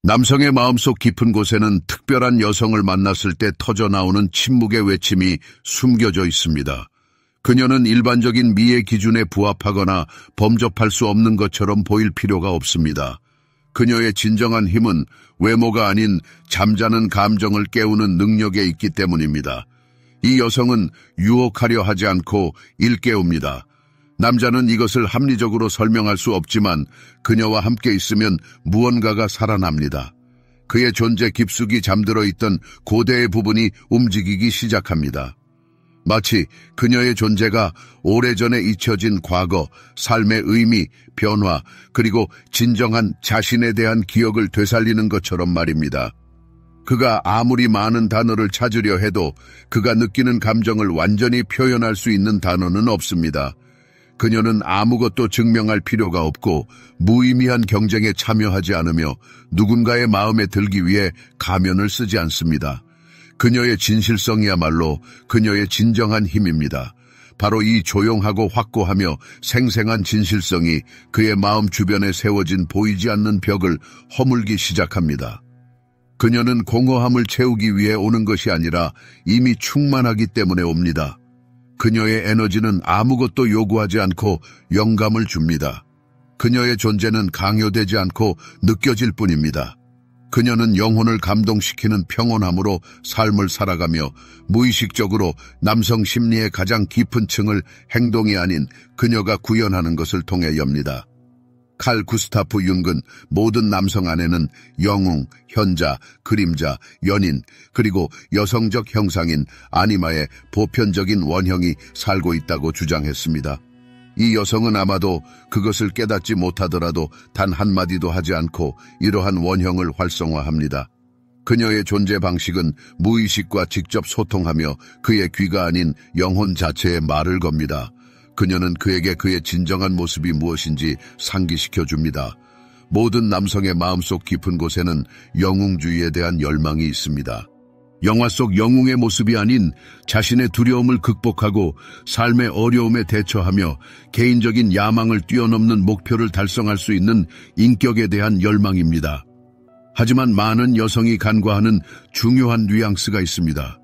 남성의 마음속 깊은 곳에는 특별한 여성을 만났을 때 터져나오는 침묵의 외침이 숨겨져 있습니다. 그녀는 일반적인 미의 기준에 부합하거나 범접할 수 없는 것처럼 보일 필요가 없습니다. 그녀의 진정한 힘은 외모가 아닌 잠자는 감정을 깨우는 능력에 있기 때문입니다. 이 여성은 유혹하려 하지 않고 일깨웁니다. 남자는 이것을 합리적으로 설명할 수 없지만 그녀와 함께 있으면 무언가가 살아납니다. 그의 존재 깊숙이 잠들어 있던 고대의 부분이 움직이기 시작합니다. 마치 그녀의 존재가 오래전에 잊혀진 과거, 삶의 의미, 변화, 그리고 진정한 자신에 대한 기억을 되살리는 것처럼 말입니다. 그가 아무리 많은 단어를 찾으려 해도 그가 느끼는 감정을 완전히 표현할 수 있는 단어는 없습니다. 그녀는 아무것도 증명할 필요가 없고 무의미한 경쟁에 참여하지 않으며 누군가의 마음에 들기 위해 가면을 쓰지 않습니다. 그녀의 진실성이야말로 그녀의 진정한 힘입니다. 바로 이 조용하고 확고하며 생생한 진실성이 그의 마음 주변에 세워진 보이지 않는 벽을 허물기 시작합니다. 그녀는 공허함을 채우기 위해 오는 것이 아니라 이미 충만하기 때문에 옵니다. 그녀의 에너지는 아무것도 요구하지 않고 영감을 줍니다. 그녀의 존재는 강요되지 않고 느껴질 뿐입니다. 그녀는 영혼을 감동시키는 평온함으로 삶을 살아가며 무의식적으로 남성 심리의 가장 깊은 층을 행동이 아닌 그녀가 구현하는 것을 통해 엽니다. 칼 구스타프 융은 모든 남성 안에는 영웅, 현자, 그림자, 연인, 그리고 여성적 형상인 아니마의 보편적인 원형이 살고 있다고 주장했습니다. 이 여성은 아마도 그것을 깨닫지 못하더라도 단 한마디도 하지 않고 이러한 원형을 활성화합니다. 그녀의 존재 방식은 무의식과 직접 소통하며 그의 귀가 아닌 영혼 자체에 말을 겁니다. 그녀는 그에게 그의 진정한 모습이 무엇인지 상기시켜줍니다. 모든 남성의 마음속 깊은 곳에는 영웅주의에 대한 열망이 있습니다. 영화 속 영웅의 모습이 아닌 자신의 두려움을 극복하고 삶의 어려움에 대처하며 개인적인 야망을 뛰어넘는 목표를 달성할 수 있는 인격에 대한 열망입니다. 하지만 많은 여성이 간과하는 중요한 뉘앙스가 있습니다.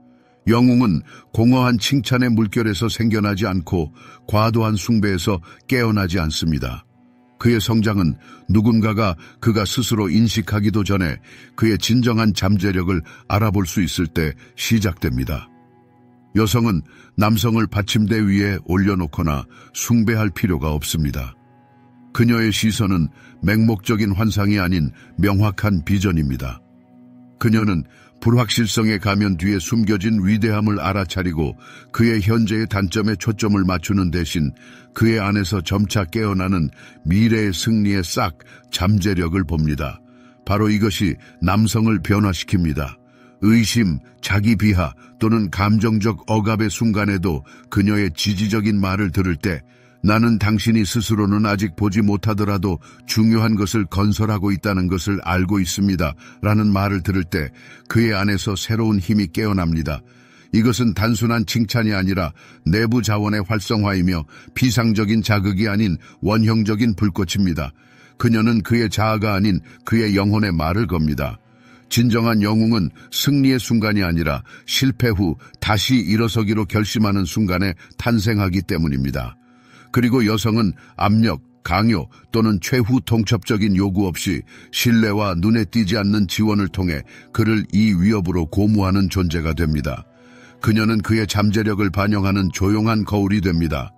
영웅은 공허한 칭찬의 물결에서 생겨나지 않고 과도한 숭배에서 깨어나지 않습니다. 그의 성장은 누군가가 그가 스스로 인식하기도 전에 그의 진정한 잠재력을 알아볼 수 있을 때 시작됩니다. 여성은 남성을 받침대 위에 올려놓거나 숭배할 필요가 없습니다. 그녀의 시선은 맹목적인 환상이 아닌 명확한 비전입니다. 그녀는 불확실성의 가면 뒤에 숨겨진 위대함을 알아차리고 그의 현재의 단점에 초점을 맞추는 대신 그의 안에서 점차 깨어나는 미래의 승리의 싹 잠재력을 봅니다. 바로 이것이 남성을 변화시킵니다. 의심, 자기 비하 또는 감정적 억압의 순간에도 그녀의 지지적인 말을 들을 때 나는 당신이 스스로는 아직 보지 못하더라도 중요한 것을 건설하고 있다는 것을 알고 있습니다. 라는 말을 들을 때 그의 안에서 새로운 힘이 깨어납니다. 이것은 단순한 칭찬이 아니라 내부 자원의 활성화이며 비상적인 자극이 아닌 원형적인 불꽃입니다. 그녀는 그의 자아가 아닌 그의 영혼의 말을 겁니다. 진정한 영웅은 승리의 순간이 아니라 실패 후 다시 일어서기로 결심하는 순간에 탄생하기 때문입니다. 그리고 여성은 압력, 강요 또는 최후 통첩적인 요구 없이 신뢰와 눈에 띄지 않는 지원을 통해 그를 이 위협으로 고무하는 존재가 됩니다. 그녀는 그의 잠재력을 반영하는 조용한 거울이 됩니다.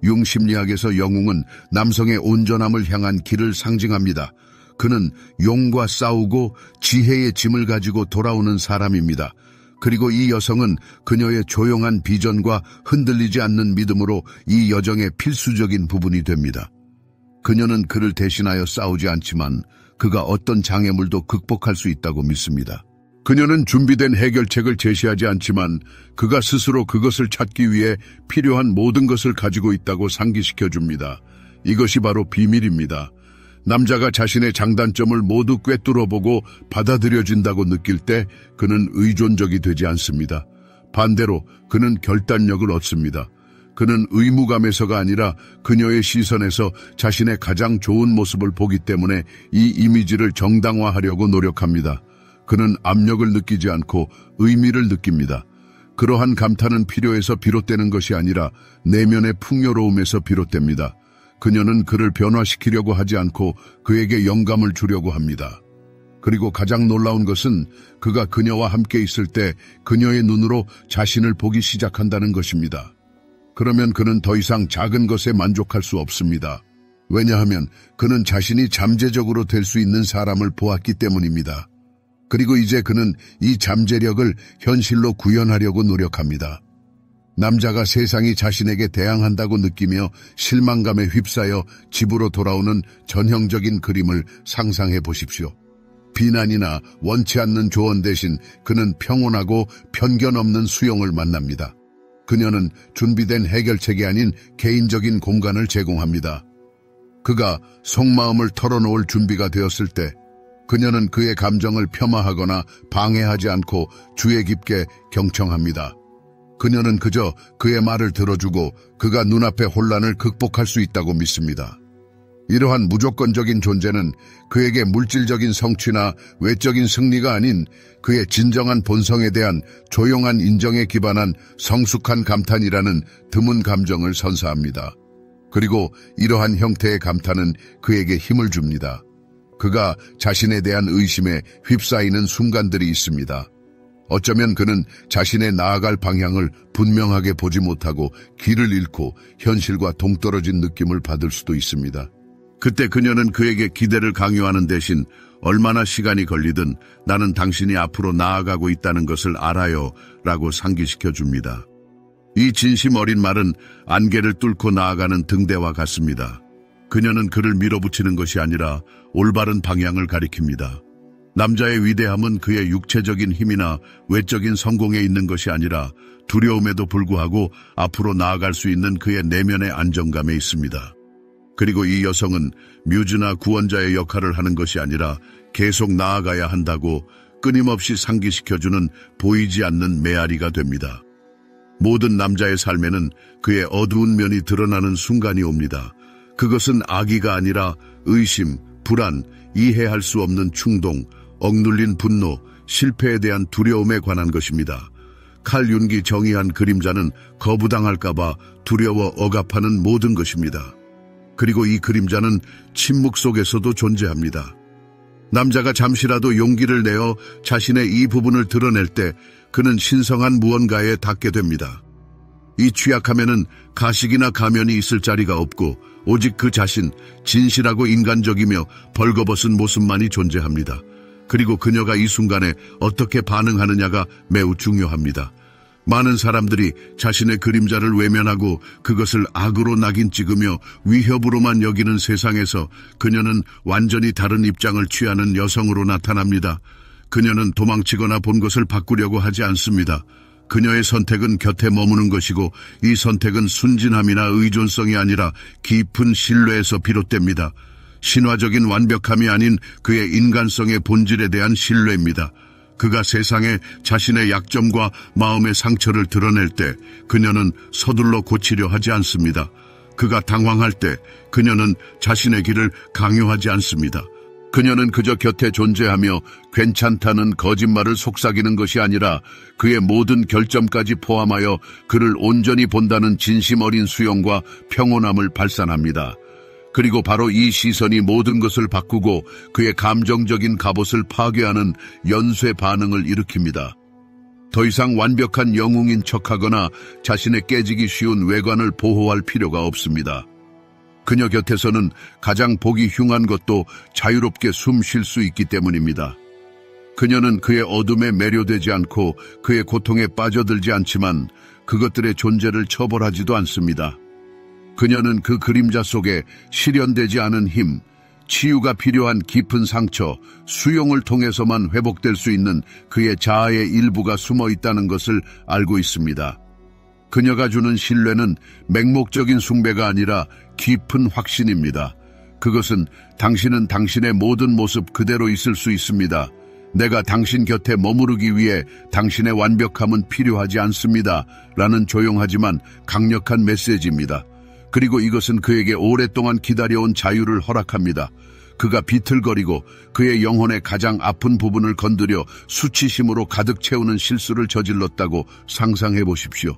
융 심리학에서 영웅은 남성의 온전함을 향한 길을 상징합니다. 그는 용과 싸우고 지혜의 짐을 가지고 돌아오는 사람입니다. 그리고 이 여성은 그녀의 조용한 비전과 흔들리지 않는 믿음으로 이 여정의 필수적인 부분이 됩니다. 그녀는 그를 대신하여 싸우지 않지만 그가 어떤 장애물도 극복할 수 있다고 믿습니다. 그녀는 준비된 해결책을 제시하지 않지만 그가 스스로 그것을 찾기 위해 필요한 모든 것을 가지고 있다고 상기시켜줍니다. 이것이 바로 비밀입니다. 남자가 자신의 장단점을 모두 꿰뚫어보고 받아들여진다고 느낄 때 그는 의존적이 되지 않습니다. 반대로 그는 결단력을 얻습니다. 그는 의무감에서가 아니라 그녀의 시선에서 자신의 가장 좋은 모습을 보기 때문에 이 이미지를 정당화하려고 노력합니다. 그는 압력을 느끼지 않고 의미를 느낍니다. 그러한 감탄은 필요해서 비롯되는 것이 아니라 내면의 풍요로움에서 비롯됩니다. 그녀는 그를 변화시키려고 하지 않고 그에게 영감을 주려고 합니다. 그리고 가장 놀라운 것은 그가 그녀와 함께 있을 때 그녀의 눈으로 자신을 보기 시작한다는 것입니다. 그러면 그는 더 이상 작은 것에 만족할 수 없습니다. 왜냐하면 그는 자신이 잠재적으로 될 수 있는 사람을 보았기 때문입니다. 그리고 이제 그는 이 잠재력을 현실로 구현하려고 노력합니다. 남자가 세상이 자신에게 대항한다고 느끼며 실망감에 휩싸여 집으로 돌아오는 전형적인 그림을 상상해 보십시오. 비난이나 원치 않는 조언 대신 그는 평온하고 편견 없는 수용을 만납니다. 그녀는 준비된 해결책이 아닌 개인적인 공간을 제공합니다. 그가 속마음을 털어놓을 준비가 되었을 때 그녀는 그의 감정을 폄하하거나 방해하지 않고 주의 깊게 경청합니다. 그녀는 그저 그의 말을 들어주고 그가 눈앞의 혼란을 극복할 수 있다고 믿습니다. 이러한 무조건적인 존재는 그에게 물질적인 성취나 외적인 승리가 아닌 그의 진정한 본성에 대한 조용한 인정에 기반한 성숙한 감탄이라는 드문 감정을 선사합니다. 그리고 이러한 형태의 감탄은 그에게 힘을 줍니다. 그가 자신에 대한 의심에 휩싸이는 순간들이 있습니다. 어쩌면 그는 자신의 나아갈 방향을 분명하게 보지 못하고 길을 잃고 현실과 동떨어진 느낌을 받을 수도 있습니다. 그때 그녀는 그에게 기대를 강요하는 대신 얼마나 시간이 걸리든 나는 당신이 앞으로 나아가고 있다는 것을 알아요 라고 상기시켜 줍니다. 이 진심 어린 말은 안개를 뚫고 나아가는 등대와 같습니다. 그녀는 그를 밀어붙이는 것이 아니라 올바른 방향을 가리킵니다. 남자의 위대함은 그의 육체적인 힘이나 외적인 성공에 있는 것이 아니라 두려움에도 불구하고 앞으로 나아갈 수 있는 그의 내면의 안정감에 있습니다. 그리고 이 여성은 뮤즈나 구원자의 역할을 하는 것이 아니라 계속 나아가야 한다고 끊임없이 상기시켜주는 보이지 않는 메아리가 됩니다. 모든 남자의 삶에는 그의 어두운 면이 드러나는 순간이 옵니다. 그것은 악의가 아니라 의심, 불안, 이해할 수 없는 충동, 억눌린 분노, 실패에 대한 두려움에 관한 것입니다. 칼 윤기 정의한 그림자는 거부당할까봐 두려워 억압하는 모든 것입니다. 그리고 이 그림자는 침묵 속에서도 존재합니다. 남자가 잠시라도 용기를 내어 자신의 이 부분을 드러낼 때 그는 신성한 무언가에 닿게 됩니다. 이 취약함에는 가식이나 가면이 있을 자리가 없고 오직 그 자신, 진실하고 인간적이며 벌거벗은 모습만이 존재합니다. 그리고 그녀가 이 순간에 어떻게 반응하느냐가 매우 중요합니다. 많은 사람들이 자신의 그림자를 외면하고 그것을 악으로 낙인 찍으며 위협으로만 여기는 세상에서 그녀는 완전히 다른 입장을 취하는 여성으로 나타납니다. 그녀는 도망치거나 본 것을 바꾸려고 하지 않습니다. 그녀의 선택은 곁에 머무는 것이고 이 선택은 순진함이나 의존성이 아니라 깊은 신뢰에서 비롯됩니다. 신화적인 완벽함이 아닌 그의 인간성의 본질에 대한 신뢰입니다. 그가 세상에 자신의 약점과 마음의 상처를 드러낼 때 그녀는 서둘러 고치려 하지 않습니다. 그가 당황할 때 그녀는 자신의 길을 강요하지 않습니다. 그녀는 그저 곁에 존재하며 괜찮다는 거짓말을 속삭이는 것이 아니라 그의 모든 결점까지 포함하여 그를 온전히 본다는 진심 어린 수용과 평온함을 발산합니다. 그리고 바로 이 시선이 모든 것을 바꾸고 그의 감정적인 갑옷을 파괴하는 연쇄 반응을 일으킵니다. 더 이상 완벽한 영웅인 척하거나 자신의 깨지기 쉬운 외관을 보호할 필요가 없습니다. 그녀 곁에서는 가장 보기 흉한 것도 자유롭게 숨 쉴 수 있기 때문입니다. 그녀는 그의 어둠에 매료되지 않고 그의 고통에 빠져들지 않지만 그것들의 존재를 처벌하지도 않습니다. 그녀는 그 그림자 속에 실현되지 않은 힘, 치유가 필요한 깊은 상처, 수용을 통해서만 회복될 수 있는 그의 자아의 일부가 숨어 있다는 것을 알고 있습니다. 그녀가 주는 신뢰는 맹목적인 숭배가 아니라 깊은 확신입니다. 그것은 당신은 당신의 모든 모습 그대로 있을 수 있습니다. 내가 당신 곁에 머무르기 위해 당신의 완벽함은 필요하지 않습니다. 라는 조용하지만 강력한 메시지입니다. 그리고 이것은 그에게 오랫동안 기다려온 자유를 허락합니다. 그가 비틀거리고 그의 영혼의 가장 아픈 부분을 건드려 수치심으로 가득 채우는 실수를 저질렀다고 상상해 보십시오.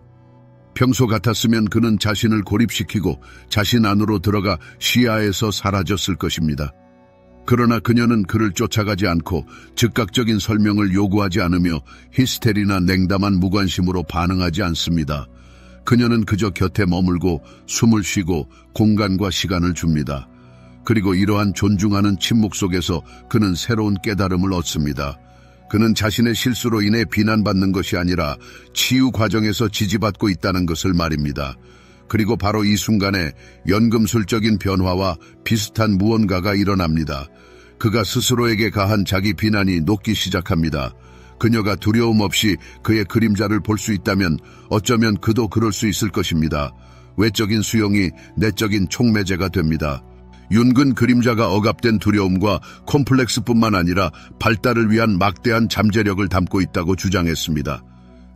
평소 같았으면 그는 자신을 고립시키고 자신 안으로 들어가 시야에서 사라졌을 것입니다. 그러나 그녀는 그를 쫓아가지 않고 즉각적인 설명을 요구하지 않으며 히스테리나 냉담한 무관심으로 반응하지 않습니다. 그녀는 그저 곁에 머물고 숨을 쉬고 공간과 시간을 줍니다. 그리고 이러한 존중하는 침묵 속에서 그는 새로운 깨달음을 얻습니다. 그는 자신의 실수로 인해 비난받는 것이 아니라 치유 과정에서 지지받고 있다는 것을 말입니다. 그리고 바로 이 순간에 연금술적인 변화와 비슷한 무언가가 일어납니다. 그가 스스로에게 가한 자기 비난이 녹기 시작합니다. 그녀가 두려움 없이 그의 그림자를 볼 수 있다면 어쩌면 그도 그럴 수 있을 것입니다. 외적인 수용이 내적인 촉매제가 됩니다. 윤근 그림자가 억압된 두려움과 콤플렉스뿐만 아니라 발달을 위한 막대한 잠재력을 담고 있다고 주장했습니다.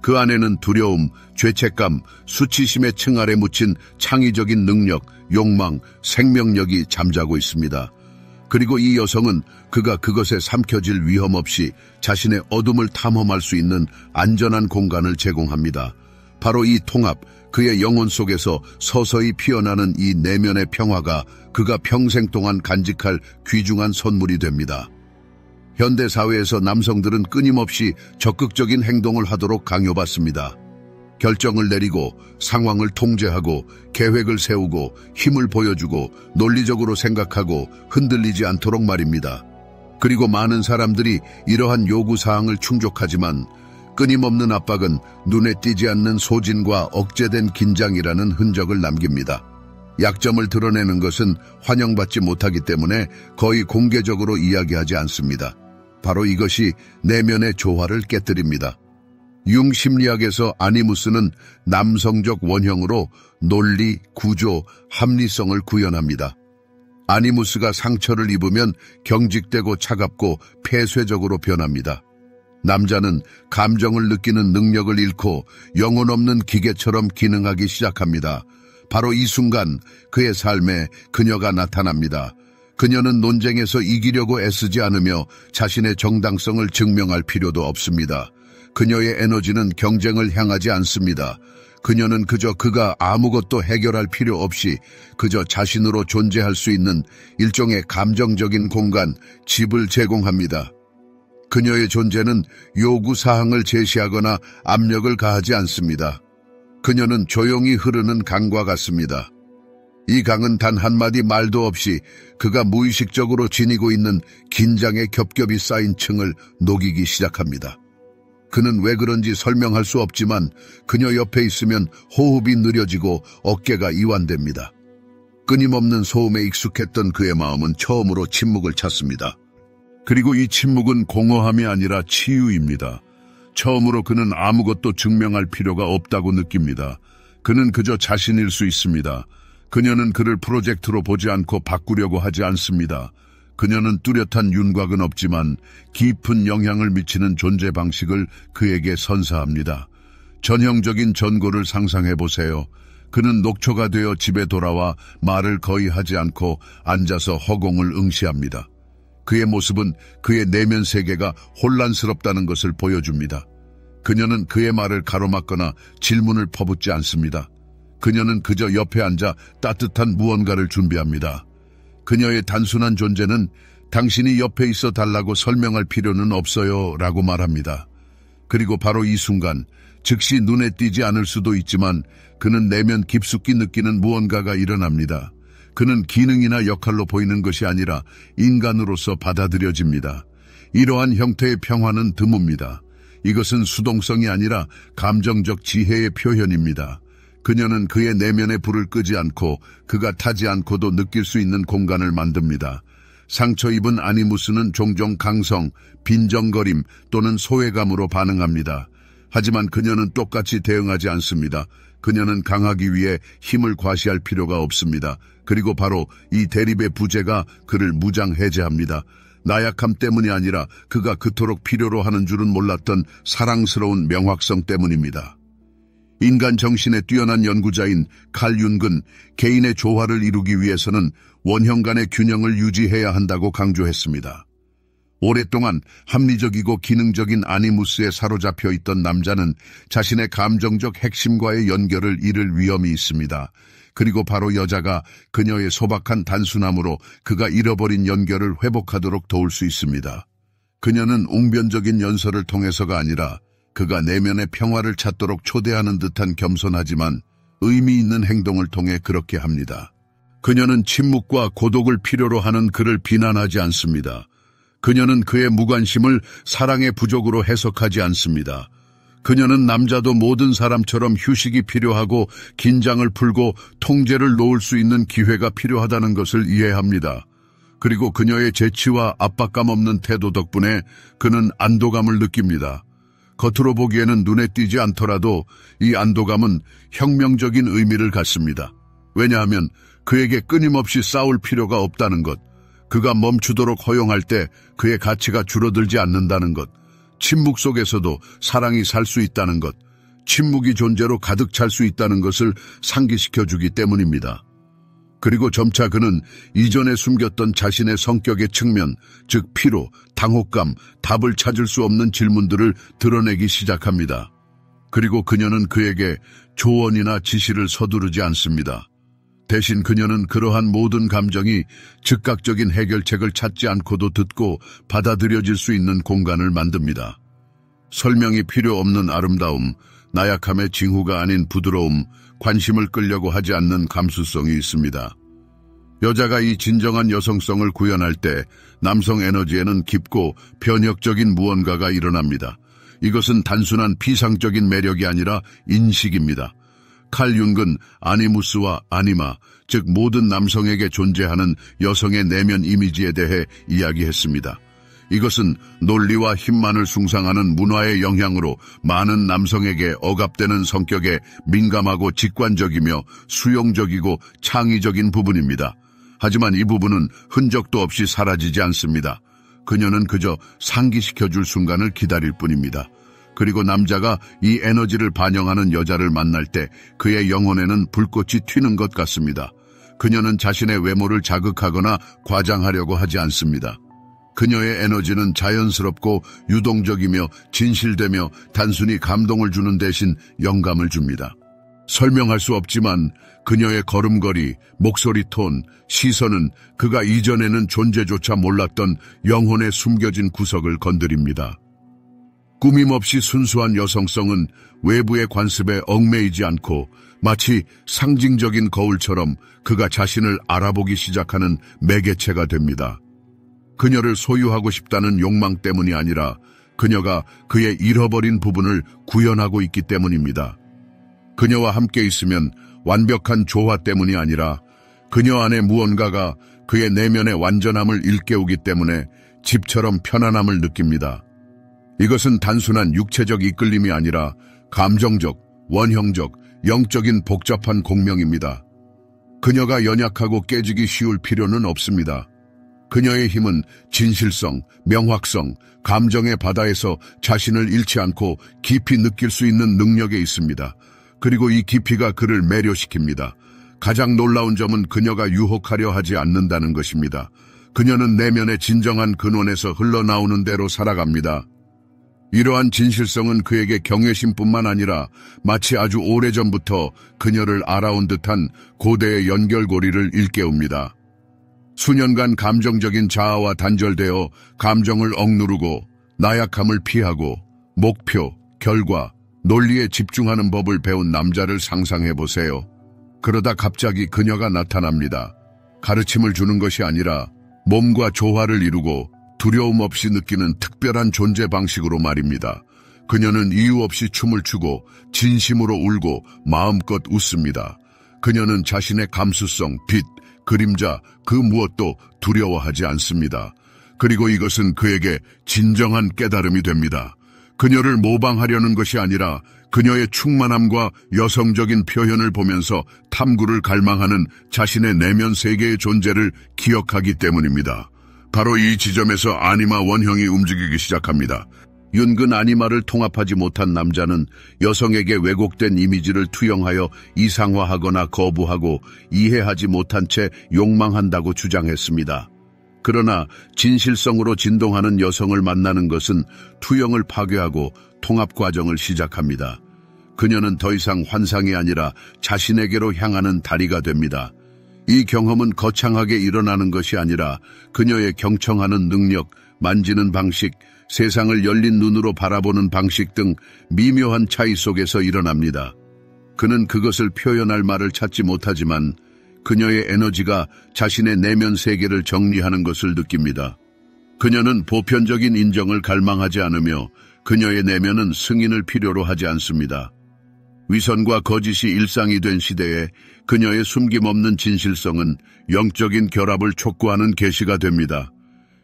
그 안에는 두려움, 죄책감, 수치심의 층 아래 묻힌 창의적인 능력, 욕망, 생명력이 잠자고 있습니다. 그리고 이 여성은 그가 그것에 삼켜질 위험 없이 자신의 어둠을 탐험할 수 있는 안전한 공간을 제공합니다. 바로 이 통합, 그의 영혼 속에서 서서히 피어나는 이 내면의 평화가 그가 평생 동안 간직할 귀중한 선물이 됩니다. 현대 사회에서 남성들은 끊임없이 적극적인 행동을 하도록 강요받습니다. 결정을 내리고 상황을 통제하고 계획을 세우고 힘을 보여주고 논리적으로 생각하고 흔들리지 않도록 말입니다. 그리고 많은 사람들이 이러한 요구사항을 충족하지만 끊임없는 압박은 눈에 띄지 않는 소진과 억제된 긴장이라는 흔적을 남깁니다. 약점을 드러내는 것은 환영받지 못하기 때문에 거의 공개적으로 이야기하지 않습니다. 바로 이것이 내면의 조화를 깨뜨립니다. 융 심리학에서 아니무스는 남성적 원형으로 논리, 구조, 합리성을 구현합니다. 아니무스가 상처를 입으면 경직되고 차갑고 폐쇄적으로 변합니다. 남자는 감정을 느끼는 능력을 잃고 영혼 없는 기계처럼 기능하기 시작합니다. 바로 이 순간 그의 삶에 그녀가 나타납니다. 그녀는 논쟁에서 이기려고 애쓰지 않으며 자신의 정당성을 증명할 필요도 없습니다. 그녀의 에너지는 경쟁을 향하지 않습니다. 그녀는 그저 그가 아무것도 해결할 필요 없이 그저 자신으로 존재할 수 있는 일종의 감정적인 공간, 집을 제공합니다. 그녀의 존재는 요구사항을 제시하거나 압력을 가하지 않습니다. 그녀는 조용히 흐르는 강과 같습니다. 이 강은 단 한마디 말도 없이 그가 무의식적으로 지니고 있는 긴장의 겹겹이 쌓인 층을 녹이기 시작합니다. 그는 왜 그런지 설명할 수 없지만 그녀 옆에 있으면 호흡이 느려지고 어깨가 이완됩니다. 끊임없는 소음에 익숙했던 그의 마음은 처음으로 침묵을 찾습니다. 그리고 이 침묵은 공허함이 아니라 치유입니다. 처음으로 그는 아무것도 증명할 필요가 없다고 느낍니다. 그는 그저 자신일 수 있습니다. 그녀는 그를 프로젝트로 보지 않고 바꾸려고 하지 않습니다. 그녀는 뚜렷한 윤곽은 없지만 깊은 영향을 미치는 존재 방식을 그에게 선사합니다. 전형적인 전고를 상상해 보세요. 그는 녹초가 되어 집에 돌아와 말을 거의 하지 않고 앉아서 허공을 응시합니다. 그의 모습은 그의 내면 세계가 혼란스럽다는 것을 보여줍니다. 그녀는 그의 말을 가로막거나 질문을 퍼붓지 않습니다. 그녀는 그저 옆에 앉아 따뜻한 무언가를 준비합니다. 그녀의 단순한 존재는 당신이 옆에 있어 달라고 설명할 필요는 없어요 라고 말합니다. 그리고 바로 이 순간 즉시 눈에 띄지 않을 수도 있지만 그는 내면 깊숙이 느끼는 무언가가 일어납니다. 그는 기능이나 역할로 보이는 것이 아니라 인간으로서 받아들여집니다. 이러한 형태의 평화는 드뭅니다. 이것은 수동성이 아니라 감정적 지혜의 표현입니다. 그녀는 그의 내면의 불을 끄지 않고 그가 타지 않고도 느낄 수 있는 공간을 만듭니다. 상처 입은 아니무스는 종종 강성, 빈정거림 또는 소외감으로 반응합니다. 하지만 그녀는 똑같이 대응하지 않습니다. 그녀는 강하기 위해 힘을 과시할 필요가 없습니다. 그리고 바로 이 대립의 부재가 그를 무장해제합니다. 나약함 때문이 아니라 그가 그토록 필요로 하는 줄은 몰랐던 사랑스러운 명확성 때문입니다. 인간 정신의 뛰어난 연구자인 칼 융은 개인의 조화를 이루기 위해서는 원형 간의 균형을 유지해야 한다고 강조했습니다. 오랫동안 합리적이고 기능적인 아니무스에 사로잡혀 있던 남자는 자신의 감정적 핵심과의 연결을 잃을 위험이 있습니다. 그리고 바로 여자가 그녀의 소박한 단순함으로 그가 잃어버린 연결을 회복하도록 도울 수 있습니다. 그녀는 웅변적인 연설을 통해서가 아니라 그가 내면의 평화를 찾도록 초대하는 듯한 겸손하지만 의미 있는 행동을 통해 그렇게 합니다. 그녀는 침묵과 고독을 필요로 하는 그를 비난하지 않습니다. 그녀는 그의 무관심을 사랑의 부족으로 해석하지 않습니다. 그녀는 남자도 모든 사람처럼 휴식이 필요하고 긴장을 풀고 통제를 놓을 수 있는 기회가 필요하다는 것을 이해합니다. 그리고 그녀의 재치와 압박감 없는 태도 덕분에 그는 안도감을 느낍니다. 겉으로 보기에는 눈에 띄지 않더라도 이 안도감은 혁명적인 의미를 갖습니다. 왜냐하면 그에게 끊임없이 싸울 필요가 없다는 것, 그가 멈추도록 허용할 때 그의 가치가 줄어들지 않는다는 것, 침묵 속에서도 사랑이 살 수 있다는 것, 침묵이 존재로 가득 찰 수 있다는 것을 상기시켜주기 때문입니다. 그리고 점차 그는 이전에 숨겼던 자신의 성격의 측면, 즉 피로, 당혹감, 답을 찾을 수 없는 질문들을 드러내기 시작합니다. 그리고 그녀는 그에게 조언이나 지시를 서두르지 않습니다. 대신 그녀는 그러한 모든 감정이 즉각적인 해결책을 찾지 않고도 듣고 받아들여질 수 있는 공간을 만듭니다. 설명이 필요 없는 아름다움, 나약함의 징후가 아닌 부드러움, 관심을 끌려고 하지 않는 감수성이 있습니다. 여자가 이 진정한 여성성을 구현할 때 남성 에너지에는 깊고 변혁적인 무언가가 일어납니다. 이것은 단순한 피상적인 매력이 아니라 인식입니다. 칼 융은 아니무스와 아니마, 즉 모든 남성에게 존재하는 여성의 내면 이미지에 대해 이야기했습니다. 이것은 논리와 힘만을 숭상하는 문화의 영향으로 많은 남성에게 억압되는 성격에 민감하고 직관적이며 수용적이고 창의적인 부분입니다. 하지만 이 부분은 흔적도 없이 사라지지 않습니다. 그녀는 그저 상기시켜줄 순간을 기다릴 뿐입니다. 그리고 남자가 이 에너지를 반영하는 여자를 만날 때 그의 영혼에는 불꽃이 튀는 것 같습니다. 그녀는 자신의 외모를 자극하거나 과장하려고 하지 않습니다. 그녀의 에너지는 자연스럽고 유동적이며 진실되며 단순히 감동을 주는 대신 영감을 줍니다. 설명할 수 없지만 그녀의 걸음걸이, 목소리 톤, 시선은 그가 이전에는 존재조차 몰랐던 영혼의 숨겨진 구석을 건드립니다. 꾸밈없이 순수한 여성성은 외부의 관습에 얽매이지 않고 마치 상징적인 거울처럼 그가 자신을 알아보기 시작하는 매개체가 됩니다. 그녀를 소유하고 싶다는 욕망 때문이 아니라 그녀가 그의 잃어버린 부분을 구현하고 있기 때문입니다. 그녀와 함께 있으면 완벽한 조화 때문이 아니라 그녀 안에 무언가가 그의 내면의 완전함을 일깨우기 때문에 집처럼 편안함을 느낍니다. 이것은 단순한 육체적 이끌림이 아니라 감정적, 원형적, 영적인 복잡한 공명입니다. 그녀가 연약하고 깨지기 쉬울 필요는 없습니다. 그녀의 힘은 진실성, 명확성, 감정의 바다에서 자신을 잃지 않고 깊이 느낄 수 있는 능력에 있습니다. 그리고 이 깊이가 그를 매료시킵니다. 가장 놀라운 점은 그녀가 유혹하려 하지 않는다는 것입니다. 그녀는 내면의 진정한 근원에서 흘러나오는 대로 살아갑니다. 이러한 진실성은 그에게 경외심뿐만 아니라 마치 아주 오래전부터 그녀를 알아온 듯한 고대의 연결고리를 일깨웁니다. 수년간 감정적인 자아와 단절되어 감정을 억누르고 나약함을 피하고 목표, 결과, 논리에 집중하는 법을 배운 남자를 상상해보세요. 그러다 갑자기 그녀가 나타납니다. 가르침을 주는 것이 아니라 몸과 조화를 이루고 두려움 없이 느끼는 특별한 존재 방식으로 말입니다. 그녀는 이유 없이 춤을 추고 진심으로 울고 마음껏 웃습니다. 그녀는 자신의 감수성, 빛, 그림자, 그 무엇도 두려워하지 않습니다. 그리고 이것은 그에게 진정한 깨달음이 됩니다. 그녀를 모방하려는 것이 아니라 그녀의 충만함과 여성적인 표현을 보면서 탐구를 갈망하는 자신의 내면 세계의 존재를 기억하기 때문입니다. 바로 이 지점에서 아니마 원형이 움직이기 시작합니다. 윤근 아니마를 통합하지 못한 남자는 여성에게 왜곡된 이미지를 투영하여 이상화하거나 거부하고 이해하지 못한 채 욕망한다고 주장했습니다. 그러나 진실성으로 진동하는 여성을 만나는 것은 투영을 파괴하고 통합 과정을 시작합니다. 그녀는 더 이상 환상이 아니라 자신에게로 향하는 다리가 됩니다. 이 경험은 거창하게 일어나는 것이 아니라 그녀의 경청하는 능력, 만지는 방식, 세상을 열린 눈으로 바라보는 방식 등 미묘한 차이 속에서 일어납니다. 그는 그것을 표현할 말을 찾지 못하지만 그녀의 에너지가 자신의 내면 세계를 정리하는 것을 느낍니다. 그녀는 보편적인 인정을 갈망하지 않으며 그녀의 내면은 승인을 필요로 하지 않습니다. 위선과 거짓이 일상이 된 시대에 그녀의 숨김없는 진실성은 영적인 결합을 촉구하는 계시가 됩니다.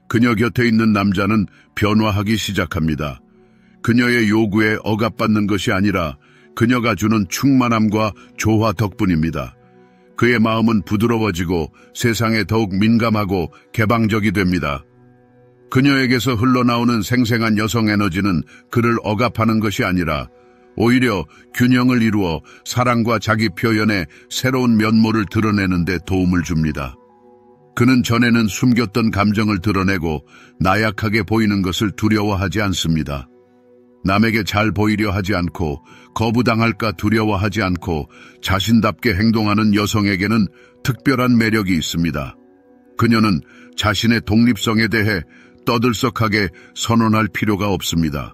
그녀 곁에 있는 남자는 변화하기 시작합니다. 그녀의 요구에 억압받는 것이 아니라 그녀가 주는 충만함과 조화 덕분입니다. 그의 마음은 부드러워지고 세상에 더욱 민감하고 개방적이 됩니다. 그녀에게서 흘러나오는 생생한 여성 에너지는 그를 억압하는 것이 아니라 오히려 균형을 이루어 사랑과 자기 표현의 새로운 면모를 드러내는 데 도움을 줍니다. 그는 전에는 숨겼던 감정을 드러내고 나약하게 보이는 것을 두려워하지 않습니다. 남에게 잘 보이려 하지 않고 거부당할까 두려워하지 않고 자신답게 행동하는 여성에게는 특별한 매력이 있습니다. 그녀는 자신의 독립성에 대해 떠들썩하게 선언할 필요가 없습니다.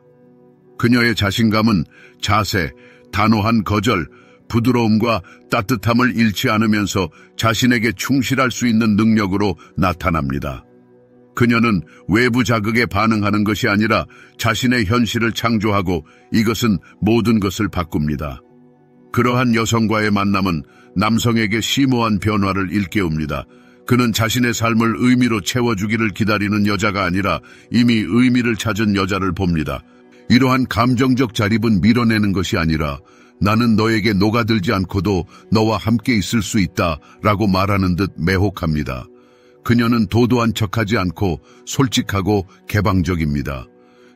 그녀의 자신감은 자세, 단호한 거절, 부드러움과 따뜻함을 잃지 않으면서 자신에게 충실할 수 있는 능력으로 나타납니다. 그녀는 외부 자극에 반응하는 것이 아니라 자신의 현실을 창조하고 이것은 모든 것을 바꿉니다. 그러한 여성과의 만남은 남성에게 심오한 변화를 일깨웁니다. 그는 자신의 삶을 의미로 채워주기를 기다리는 여자가 아니라 이미 의미를 찾은 여자를 봅니다. 이러한 감정적 자립은 밀어내는 것이 아니라 나는 너에게 녹아들지 않고도 너와 함께 있을 수 있다 라고 말하는 듯 매혹합니다. 그녀는 도도한 척하지 않고 솔직하고 개방적입니다.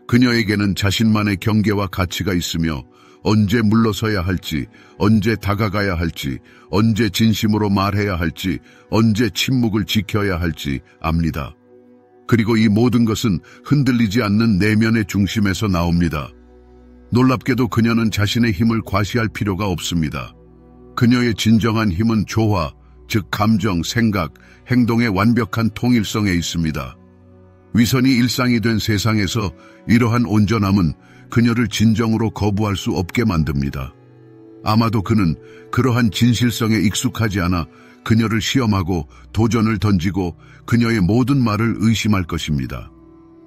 그녀에게는 자신만의 경계와 가치가 있으며 언제 물러서야 할지, 언제 다가가야 할지, 언제 진심으로 말해야 할지, 언제 침묵을 지켜야 할지 압니다. 그리고 이 모든 것은 흔들리지 않는 내면의 중심에서 나옵니다. 놀랍게도 그녀는 자신의 힘을 과시할 필요가 없습니다. 그녀의 진정한 힘은 조화, 즉 감정, 생각, 행동의 완벽한 통일성에 있습니다. 위선이 일상이 된 세상에서 이러한 온전함은 그녀를 진정으로 거부할 수 없게 만듭니다. 아마도 그는 그러한 진실성에 익숙하지 않아 그녀를 시험하고 도전을 던지고 그녀의 모든 말을 의심할 것입니다.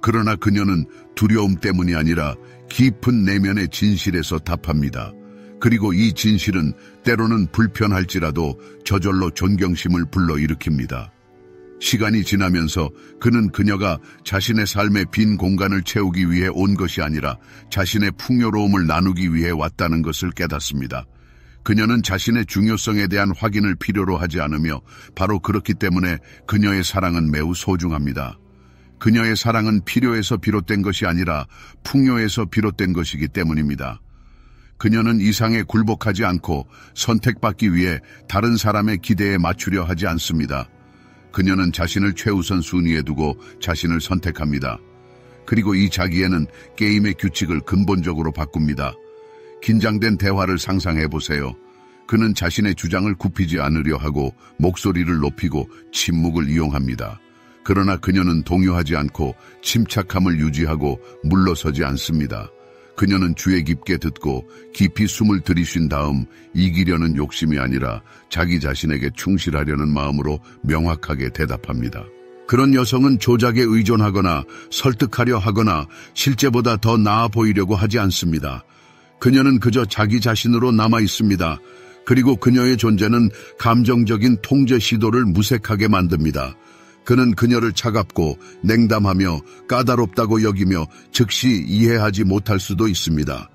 그러나 그녀는 두려움 때문이 아니라 깊은 내면의 진실에서 답합니다. 그리고 이 진실은 때로는 불편할지라도 저절로 존경심을 불러일으킵니다. 시간이 지나면서 그는 그녀가 자신의 삶의 빈 공간을 채우기 위해 온 것이 아니라 자신의 풍요로움을 나누기 위해 왔다는 것을 깨닫습니다. 그녀는 자신의 중요성에 대한 확인을 필요로 하지 않으며 바로 그렇기 때문에 그녀의 사랑은 매우 소중합니다. 그녀의 사랑은 필요에서 비롯된 것이 아니라 풍요에서 비롯된 것이기 때문입니다. 그녀는 이상에 굴복하지 않고 선택받기 위해 다른 사람의 기대에 맞추려 하지 않습니다. 그녀는 자신을 최우선 순위에 두고 자신을 선택합니다. 그리고 이 자기에는 게임의 규칙을 근본적으로 바꿉니다. 긴장된 대화를 상상해 보세요. 그는 자신의 주장을 굽히지 않으려 하고 목소리를 높이고 침묵을 이용합니다. 그러나 그녀는 동요하지 않고 침착함을 유지하고 물러서지 않습니다. 그녀는 주의 깊게 듣고 깊이 숨을 들이쉰 다음 이기려는 욕심이 아니라 자기 자신에게 충실하려는 마음으로 명확하게 대답합니다. 그런 여성은 조작에 의존하거나 설득하려 하거나 실제보다 더 나아 보이려고 하지 않습니다. 그녀는 그저 자기 자신으로 남아 있습니다. 그리고 그녀의 존재는 감정적인 통제 시도를 무색하게 만듭니다. 그는 그녀를 차갑고 냉담하며 까다롭다고 여기며 즉시 이해하지 못할 수도 있습니다.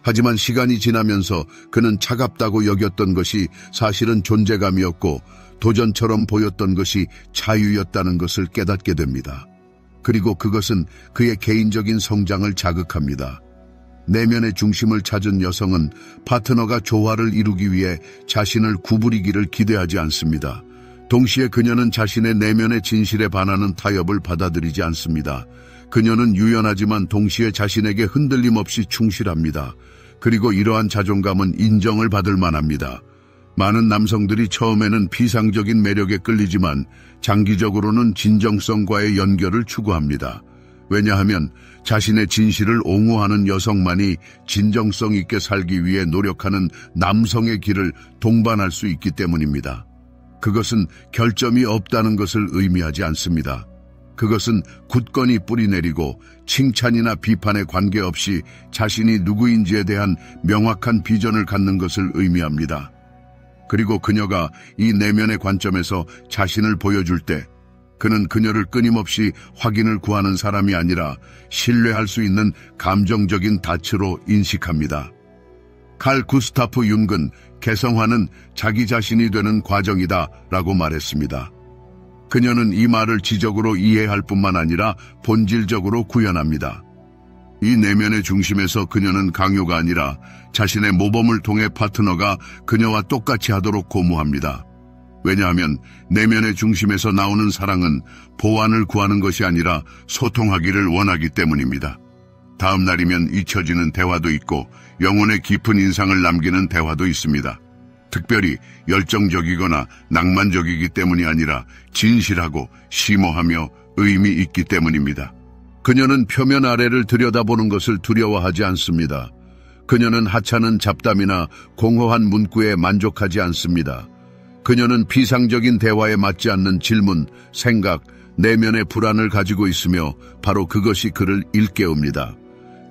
하지만 시간이 지나면서 그는 차갑다고 여겼던 것이 사실은 존재감이었고 도전처럼 보였던 것이 자유였다는 것을 깨닫게 됩니다. 그리고 그것은 그의 개인적인 성장을 자극합니다. 내면의 중심을 찾은 여성은 파트너가 조화를 이루기 위해 자신을 구부리기를 기대하지 않습니다. 동시에 그녀는 자신의 내면의 진실에 반하는 타협을 받아들이지 않습니다. 그녀는 유연하지만 동시에 자신에게 흔들림 없이 충실합니다. 그리고 이러한 자존감은 인정을 받을 만합니다. 많은 남성들이 처음에는 피상적인 매력에 끌리지만 장기적으로는 진정성과의 연결을 추구합니다. 왜냐하면 자신의 진실을 옹호하는 여성만이 진정성 있게 살기 위해 노력하는 남성의 길을 동반할 수 있기 때문입니다. 그것은 결점이 없다는 것을 의미하지 않습니다. 그것은 굳건히 뿌리내리고 칭찬이나 비판에 관계없이 자신이 누구인지에 대한 명확한 비전을 갖는 것을 의미합니다. 그리고 그녀가 이 내면의 관점에서 자신을 보여줄 때 그는 그녀를 끊임없이 확인을 구하는 사람이 아니라 신뢰할 수 있는 감정적인 닻으로 인식합니다. 칼 구스타프 융은 개성화는 자기 자신이 되는 과정이다 라고 말했습니다. 그녀는 이 말을 지적으로 이해할 뿐만 아니라 본질적으로 구현합니다. 이 내면의 중심에서 그녀는 강요가 아니라 자신의 모범을 통해 파트너가 그녀와 똑같이 하도록 고무합니다. 왜냐하면 내면의 중심에서 나오는 사랑은 보완을 구하는 것이 아니라 소통하기를 원하기 때문입니다. 다음 날이면 잊혀지는 대화도 있고 영혼의 깊은 인상을 남기는 대화도 있습니다. 특별히 열정적이거나 낭만적이기 때문이 아니라 진실하고 심오하며 의미 있기 때문입니다. 그녀는 표면 아래를 들여다보는 것을 두려워하지 않습니다. 그녀는 하찮은 잡담이나 공허한 문구에 만족하지 않습니다. 그녀는 피상적인 대화에 맞지 않는 질문, 생각, 내면의 불안을 가지고 있으며 바로 그것이 그를 일깨웁니다.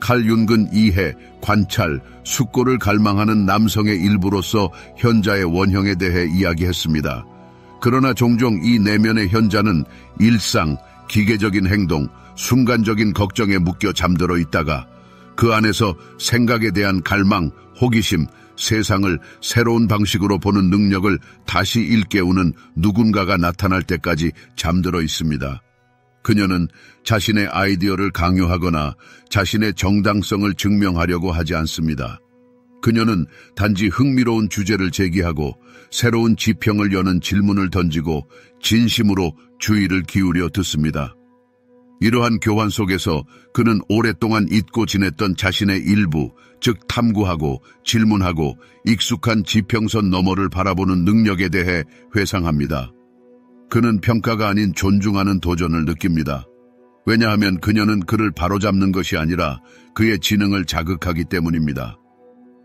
칼 융은 이해, 관찰, 숙고를 갈망하는 남성의 일부로서 현자의 원형에 대해 이야기했습니다. 그러나 종종 이 내면의 현자는 일상, 기계적인 행동, 순간적인 걱정에 묶여 잠들어 있다가 그 안에서 생각에 대한 갈망, 호기심, 세상을 새로운 방식으로 보는 능력을 다시 일깨우는 누군가가 나타날 때까지 잠들어 있습니다. 그녀는 자신의 아이디어를 강요하거나 자신의 정당성을 증명하려고 하지 않습니다. 그녀는 단지 흥미로운 주제를 제기하고 새로운 지평을 여는 질문을 던지고 진심으로 주의를 기울여 듣습니다. 이러한 교환 속에서 그는 오랫동안 잊고 지냈던 자신의 일부, 즉 탐구하고 질문하고 익숙한 지평선 너머를 바라보는 능력에 대해 회상합니다. 그는 평가가 아닌 존중하는 도전을 느낍니다. 왜냐하면 그녀는 그를 바로잡는 것이 아니라 그의 지능을 자극하기 때문입니다.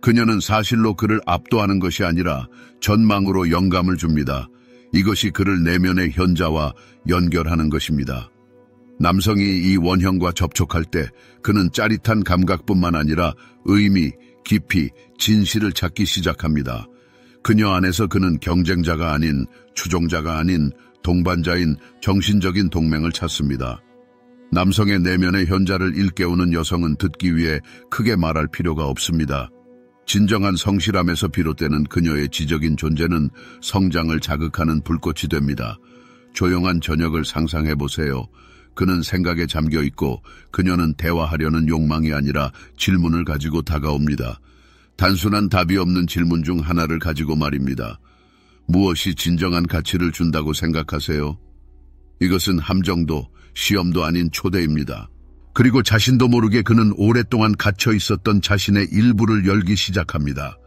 그녀는 사실로 그를 압도하는 것이 아니라 전망으로 영감을 줍니다. 이것이 그를 내면의 현자와 연결하는 것입니다. 남성이 이 원형과 접촉할 때 그는 짜릿한 감각뿐만 아니라 의미, 깊이, 진실을 찾기 시작합니다. 그녀 안에서 그는 경쟁자가 아닌, 추종자가 아닌, 동반자인 정신적인 동맹을 찾습니다. 남성의 내면의 현자를 일깨우는 여성은 듣기 위해 크게 말할 필요가 없습니다. 진정한 성실함에서 비롯되는 그녀의 지적인 존재는 성장을 자극하는 불꽃이 됩니다. 조용한 저녁을 상상해보세요. 그는 생각에 잠겨 있고 그녀는 대화하려는 욕망이 아니라 질문을 가지고 다가옵니다. 단순한 답이 없는 질문 중 하나를 가지고 말입니다. 무엇이 진정한 가치를 준다고 생각하세요? 이것은 함정도 시험도 아닌 초대입니다. 그리고 자신도 모르게 그는 오랫동안 갇혀 있었던 자신의 일부를 열기 시작합니다.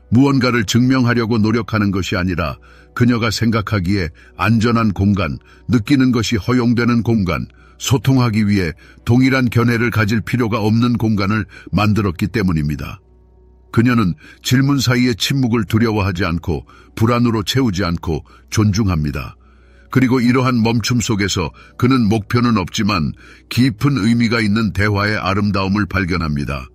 무언가를 증명하려고 노력하는 것이 아니라 그녀가 생각하기에 안전한 공간, 느끼는 것이 허용되는 공간, 소통하기 위해 동일한 견해를 가질 필요가 없는 공간을 만들었기 때문입니다. 그녀는 질문 사이의 침묵을 두려워하지 않고 불안으로 채우지 않고 존중합니다. 그리고 이러한 멈춤 속에서 그는 목표는 없지만 깊은 의미가 있는 대화의 아름다움을 발견합니다.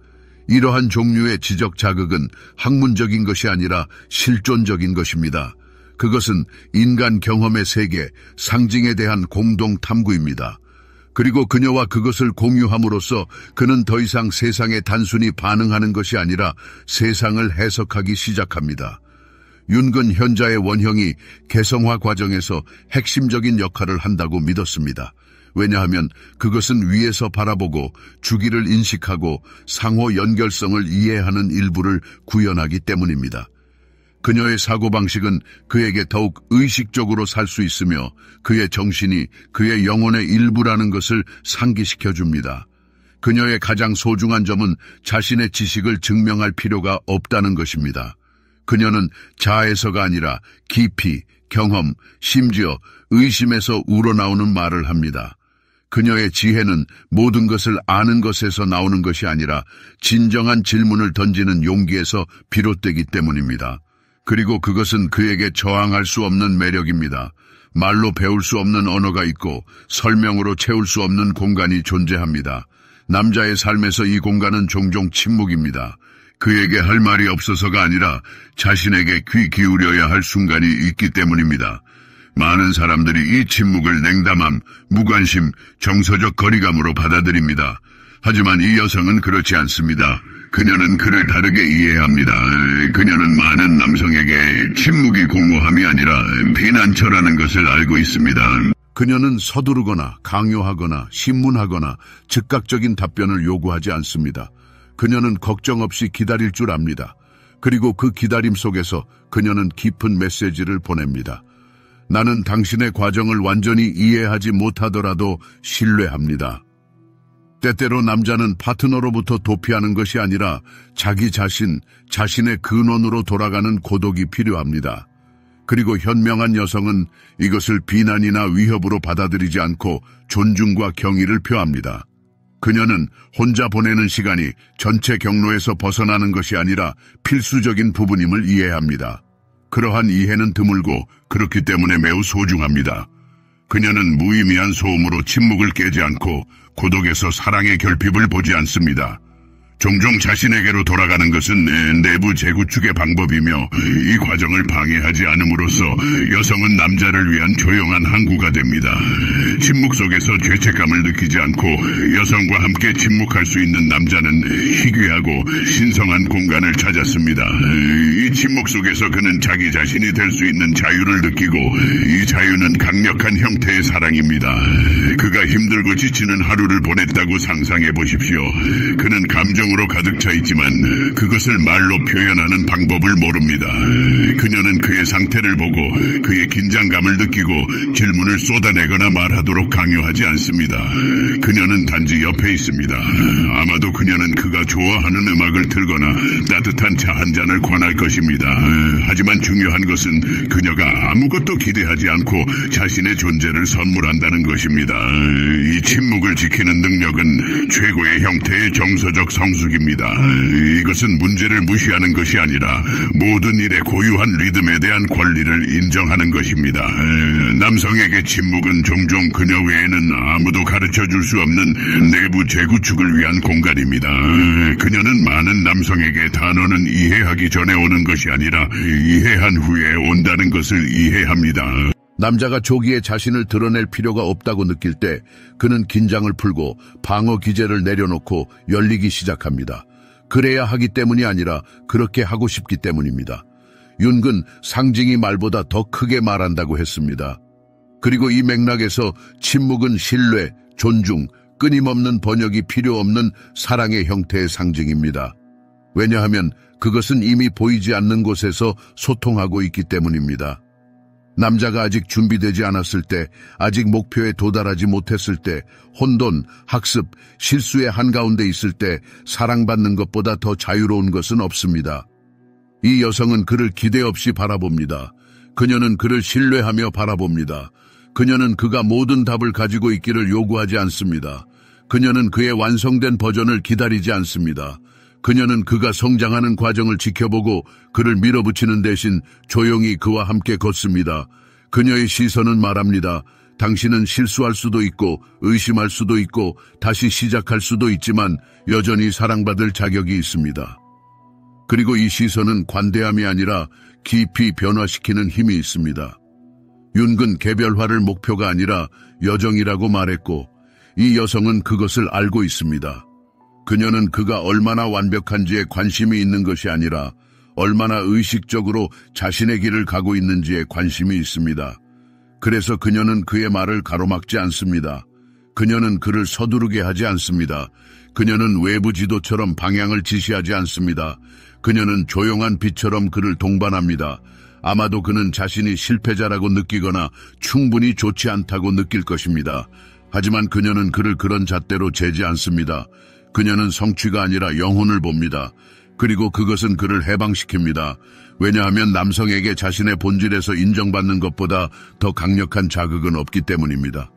이러한 종류의 지적 자극은 학문적인 것이 아니라 실존적인 것입니다. 그것은 인간 경험의 세계, 상징에 대한 공동 탐구입니다. 그리고 그녀와 그것을 공유함으로써 그는 더 이상 세상에 단순히 반응하는 것이 아니라 세상을 해석하기 시작합니다. 융은 현자의 원형이 개성화 과정에서 핵심적인 역할을 한다고 믿었습니다. 왜냐하면 그것은 위에서 바라보고 주기를 인식하고 상호 연결성을 이해하는 일부를 구현하기 때문입니다. 그녀의 사고방식은 그에게 더욱 의식적으로 살 수 있으며 그의 정신이 그의 영혼의 일부라는 것을 상기시켜 줍니다. 그녀의 가장 소중한 점은 자신의 지식을 증명할 필요가 없다는 것입니다. 그녀는 자아에서가 아니라 깊이, 경험, 심지어 의심에서 우러나오는 말을 합니다. 그녀의 지혜는 모든 것을 아는 것에서 나오는 것이 아니라 진정한 질문을 던지는 용기에서 비롯되기 때문입니다. 그리고 그것은 그에게 저항할 수 없는 매력입니다. 말로 배울 수 없는 언어가 있고 설명으로 채울 수 없는 공간이 존재합니다. 남자의 삶에서 이 공간은 종종 침묵입니다. 그에게 할 말이 없어서가 아니라 자신에게 귀 기울여야 할 순간이 있기 때문입니다. 많은 사람들이 이 침묵을 냉담함, 무관심, 정서적 거리감으로 받아들입니다. 하지만 이 여성은 그렇지 않습니다. 그녀는 그를 다르게 이해합니다. 그녀는 많은 남성에게 침묵이 공허함이 아니라 비난처라는 것을 알고 있습니다. 그녀는 서두르거나 강요하거나 신문하거나 즉각적인 답변을 요구하지 않습니다. 그녀는 걱정 없이 기다릴 줄 압니다. 그리고 그 기다림 속에서 그녀는 깊은 메시지를 보냅니다. 나는 당신의 과정을 완전히 이해하지 못하더라도 신뢰합니다. 때때로 남자는 파트너로부터 도피하는 것이 아니라 자기 자신, 자신의 근원으로 돌아가는 고독이 필요합니다. 그리고 현명한 여성은 이것을 비난이나 위협으로 받아들이지 않고 존중과 경의를 표합니다. 그녀는 혼자 보내는 시간이 전체 경로에서 벗어나는 것이 아니라 필수적인 부분임을 이해합니다. 그러한 이해는 드물고 그렇기 때문에 매우 소중합니다. 그녀는 무의미한 소음으로 침묵을 깨지 않고 고독에서 사랑의 결핍을 보지 않습니다. 종종 자신에게로 돌아가는 것은 내부 재구축의 방법이며 이 과정을 방해하지 않음으로써 여성은 남자를 위한 조용한 항구가 됩니다. 침묵 속에서 죄책감을 느끼지 않고 여성과 함께 침묵할 수 있는 남자는 희귀하고 신성한 공간을 찾았습니다. 이 침묵 속에서 그는 자기 자신이 될 수 있는 자유를 느끼고 이 자유는 강력한 형태의 사랑입니다. 그가 힘들고 지치는 하루를 보냈다고 상상해 보십시오. 그는 감정으로 가득 차 있지만 그것을 말로 표현하는 방법을 모릅니다. 그녀는 그의 상태를 보고 그의 긴장감을 느끼고 질문을 쏟아내거나 말하도록 강요하지 않습니다. 그녀는 단지 옆에 있습니다. 아마도 그녀는 그가 좋아하는 음악을 틀거나 따뜻한 차 한 잔을 권할 것입니다. 하지만 중요한 것은 그녀가 아무것도 기대하지 않고 자신의 존재를 선물한다는 것입니다. 이 침묵을 지키는 능력은 최고의 형태의 정서적 성숙입니다. 이것은 문제를 무시하는 것이 아니라 모든 일의 고유한 리듬에 대한 권리를 인정하는 것입니다. 남성에게 침묵은 종종 그녀 외에는 아무도 가르쳐줄 수 없는 내부 재구축을 위한 공간입니다. 그녀는 많은 남성에게 단어는 이해하기 전에 오는 것이 아니라 이해한 후에 온다는 것을 이해합니다. 남자가 조기에 자신을 드러낼 필요가 없다고 느낄 때 그는 긴장을 풀고 방어 기제를 내려놓고 열리기 시작합니다. 그래야 하기 때문이 아니라 그렇게 하고 싶기 때문입니다. 윤근 상징이 말보다 더 크게 말한다고 했습니다. 그리고 이 맥락에서 침묵은 신뢰, 존중, 끊임없는 번역이 필요 없는 사랑의 형태의 상징입니다. 왜냐하면 그것은 이미 보이지 않는 곳에서 소통하고 있기 때문입니다. 남자가 아직 준비되지 않았을 때, 아직 목표에 도달하지 못했을 때, 혼돈, 학습, 실수의 한가운데 있을 때 사랑받는 것보다 더 자유로운 것은 없습니다. 이 여성은 그를 기대 없이 바라봅니다. 그녀는 그를 신뢰하며 바라봅니다. 그녀는 그가 모든 답을 가지고 있기를 요구하지 않습니다. 그녀는 그의 완성된 버전을 기다리지 않습니다. 그녀는 그가 성장하는 과정을 지켜보고 그를 밀어붙이는 대신 조용히 그와 함께 걷습니다. 그녀의 시선은 말합니다. 당신은 실수할 수도 있고 의심할 수도 있고 다시 시작할 수도 있지만 여전히 사랑받을 자격이 있습니다. 그리고 이 시선은 관대함이 아니라 깊이 변화시키는 힘이 있습니다. 윤근 개별화를 목표가 아니라 여정이라고 말했고 이 여성은 그것을 알고 있습니다. 그녀는 그가 얼마나 완벽한지에 관심이 있는 것이 아니라 얼마나 의식적으로 자신의 길을 가고 있는지에 관심이 있습니다. 그래서 그녀는 그의 말을 가로막지 않습니다. 그녀는 그를 서두르게 하지 않습니다. 그녀는 외부 지도처럼 방향을 지시하지 않습니다. 그녀는 조용한 빛처럼 그를 동반합니다. 아마도 그는 자신이 실패자라고 느끼거나 충분히 좋지 않다고 느낄 것입니다. 하지만 그녀는 그를 그런 잣대로 재지 않습니다. 그녀는 성취가 아니라 영혼을 봅니다. 그리고 그것은 그를 해방시킵니다. 왜냐하면 남성에게 자신의 본질에서 인정받는 것보다 더 강력한 자극은 없기 때문입니다.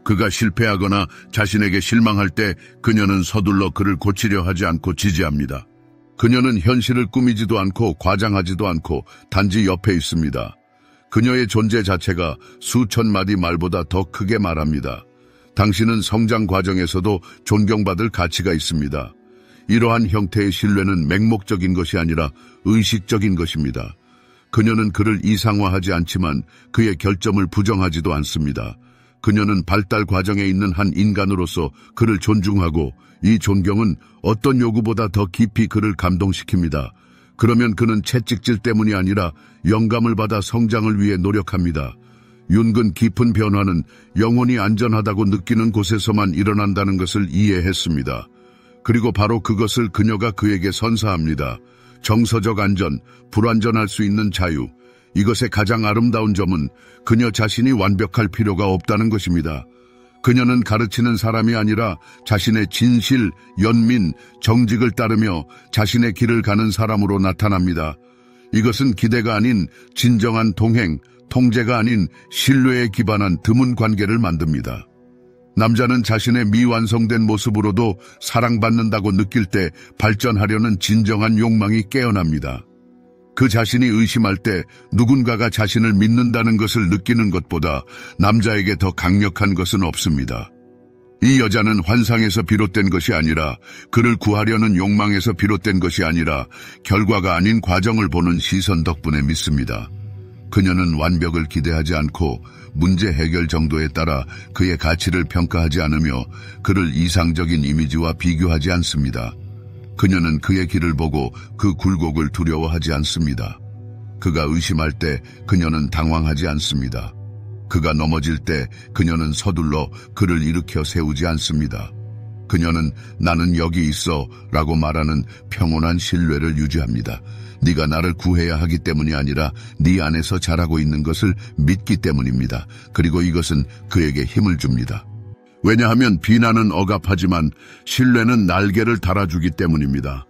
그가 실패하거나 자신에게 실망할 때 그녀는 서둘러 그를 고치려 하지 않고 지지합니다. 그녀는 현실을 꾸미지도 않고 과장하지도 않고 단지 옆에 있습니다. 그녀의 존재 자체가 수천 마디 말보다 더 크게 말합니다. 당신은 성장 과정에서도 존경받을 가치가 있습니다. 이러한 형태의 신뢰는 맹목적인 것이 아니라 의식적인 것입니다. 그녀는 그를 이상화하지 않지만 그의 결점을 부정하지도 않습니다. 그녀는 발달 과정에 있는 한 인간으로서 그를 존중하고 이 존경은 어떤 요구보다 더 깊이 그를 감동시킵니다. 그러면 그는 채찍질 때문이 아니라 영감을 받아 성장을 위해 노력합니다. 윤근 깊은 변화는 영혼이 안전하다고 느끼는 곳에서만 일어난다는 것을 이해했습니다. 그리고 바로 그것을 그녀가 그에게 선사합니다. 정서적 안전, 불완전할 수 있는 자유. 이것의 가장 아름다운 점은 그녀 자신이 완벽할 필요가 없다는 것입니다. 그녀는 가르치는 사람이 아니라 자신의 진실, 연민, 정직을 따르며 자신의 길을 가는 사람으로 나타납니다. 이것은 기대가 아닌 진정한 동행, 통제가 아닌 신뢰에 기반한 드문 관계를 만듭니다. 남자는 자신의 미완성된 모습으로도 사랑받는다고 느낄 때 발전하려는 진정한 욕망이 깨어납니다. 그 자신이 의심할 때 누군가가 자신을 믿는다는 것을 느끼는 것보다 남자에게 더 강력한 것은 없습니다. 이 여자는 환상에서 비롯된 것이 아니라 그를 구하려는 욕망에서 비롯된 것이 아니라 결과가 아닌 과정을 보는 시선 덕분에 믿습니다. 그녀는 완벽을 기대하지 않고 문제 해결 정도에 따라 그의 가치를 평가하지 않으며 그를 이상적인 이미지와 비교하지 않습니다. 그녀는 그의 길을 보고 그 굴곡을 두려워하지 않습니다. 그가 의심할 때 그녀는 당황하지 않습니다. 그가 넘어질 때 그녀는 서둘러 그를 일으켜 세우지 않습니다. 그녀는 나는 여기 있어 라고 말하는 평온한 신뢰를 유지합니다. 네가 나를 구해야 하기 때문이 아니라 네 안에서 자라고 있는 것을 믿기 때문입니다. 그리고 이것은 그에게 힘을 줍니다. 왜냐하면 비난은 억압하지만 신뢰는 날개를 달아주기 때문입니다.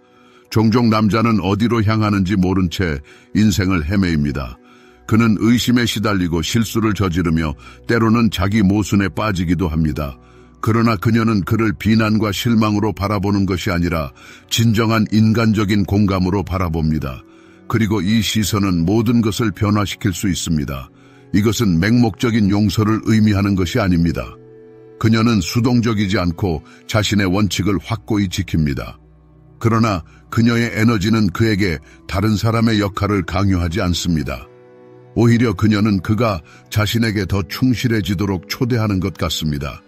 종종 남자는 어디로 향하는지 모른 채 인생을 헤매입니다. 그는 의심에 시달리고 실수를 저지르며 때로는 자기 모순에 빠지기도 합니다. 그러나 그녀는 그를 비난과 실망으로 바라보는 것이 아니라 진정한 인간적인 공감으로 바라봅니다. 그리고 이 시선은 모든 것을 변화시킬 수 있습니다. 이것은 맹목적인 용서를 의미하는 것이 아닙니다. 그녀는 수동적이지 않고 자신의 원칙을 확고히 지킵니다. 그러나 그녀의 에너지는 그에게 다른 사람의 역할을 강요하지 않습니다. 오히려 그녀는 그가 자신에게 더 충실해지도록 초대하는 것 같습니다.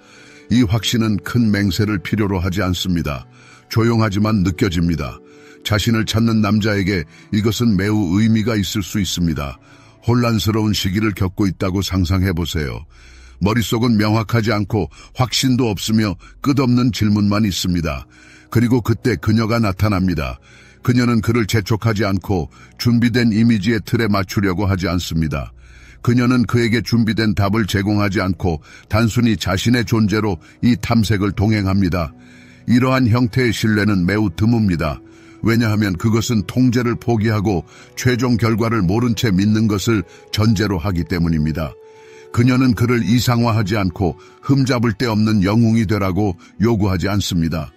이 확신은 큰 맹세를 필요로 하지 않습니다. 조용하지만 느껴집니다. 자신을 찾는 남자에게 이것은 매우 의미가 있을 수 있습니다. 혼란스러운 시기를 겪고 있다고 상상해보세요. 머릿속은 명확하지 않고 확신도 없으며 끝없는 질문만 있습니다. 그리고 그때 그녀가 나타납니다. 그녀는 그를 재촉하지 않고 준비된 이미지의 틀에 맞추려고 하지 않습니다. 그녀는 그에게 준비된 답을 제공하지 않고 단순히 자신의 존재로 이 탐색을 동행합니다. 이러한 형태의 신뢰는 매우 드뭅니다. 왜냐하면 그것은 통제를 포기하고 최종 결과를 모른 채 믿는 것을 전제로 하기 때문입니다. 그녀는 그를 이상화하지 않고 흠잡을 데 없는 영웅이 되라고 요구하지 않습니다.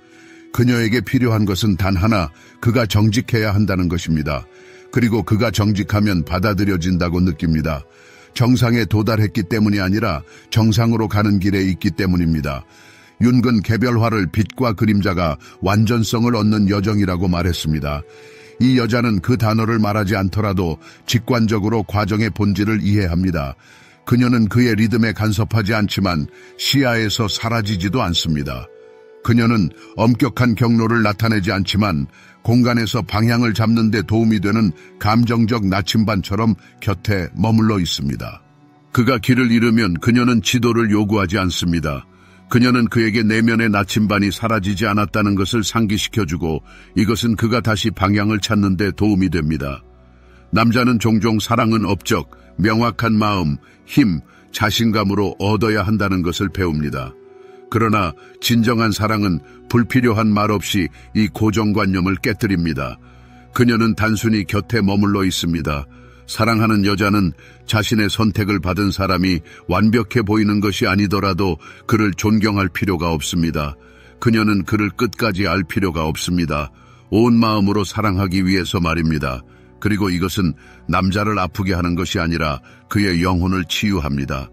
그녀에게 필요한 것은 단 하나, 그가 정직해야 한다는 것입니다. 그리고 그가 정직하면 받아들여진다고 느낍니다. 정상에 도달했기 때문이 아니라 정상으로 가는 길에 있기 때문입니다. 윤근 개별화를 빛과 그림자가 완전성을 얻는 여정이라고 말했습니다. 이 여자는 그 단어를 말하지 않더라도 직관적으로 과정의 본질을 이해합니다. 그녀는 그의 리듬에 간섭하지 않지만 시야에서 사라지지도 않습니다. 그녀는 엄격한 경로를 나타내지 않지만 공간에서 방향을 잡는 데 도움이 되는 감정적 나침반처럼 곁에 머물러 있습니다. 그가 길을 잃으면 그녀는 지도를 요구하지 않습니다. 그녀는 그에게 내면의 나침반이 사라지지 않았다는 것을 상기시켜주고 이것은 그가 다시 방향을 찾는 데 도움이 됩니다. 남자는 종종 사랑은 업적, 명확한 마음, 힘, 자신감으로 얻어야 한다는 것을 배웁니다. 그러나 진정한 사랑은 불필요한 말 없이 이 고정관념을 깨뜨립니다. 그녀는 단순히 곁에 머물러 있습니다. 사랑하는 여자는 자신의 선택을 받은 사람이 완벽해 보이는 것이 아니더라도 그를 존경할 필요가 없습니다. 그녀는 그를 끝까지 알 필요가 없습니다. 온 마음으로 사랑하기 위해서 말입니다. 그리고 이것은 남자를 아프게 하는 것이 아니라 그의 영혼을 치유합니다.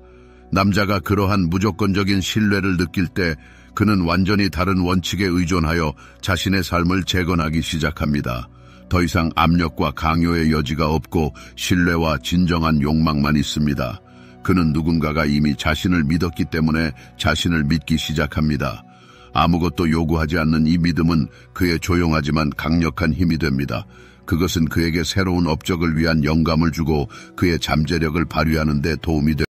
남자가 그러한 무조건적인 신뢰를 느낄 때 그는 완전히 다른 원칙에 의존하여 자신의 삶을 재건하기 시작합니다. 더 이상 압력과 강요의 여지가 없고 신뢰와 진정한 욕망만 있습니다. 그는 누군가가 이미 자신을 믿었기 때문에 자신을 믿기 시작합니다. 아무것도 요구하지 않는 이 믿음은 그의 조용하지만 강력한 힘이 됩니다. 그것은 그에게 새로운 업적을 위한 영감을 주고 그의 잠재력을 발휘하는 데 도움이 됩니다.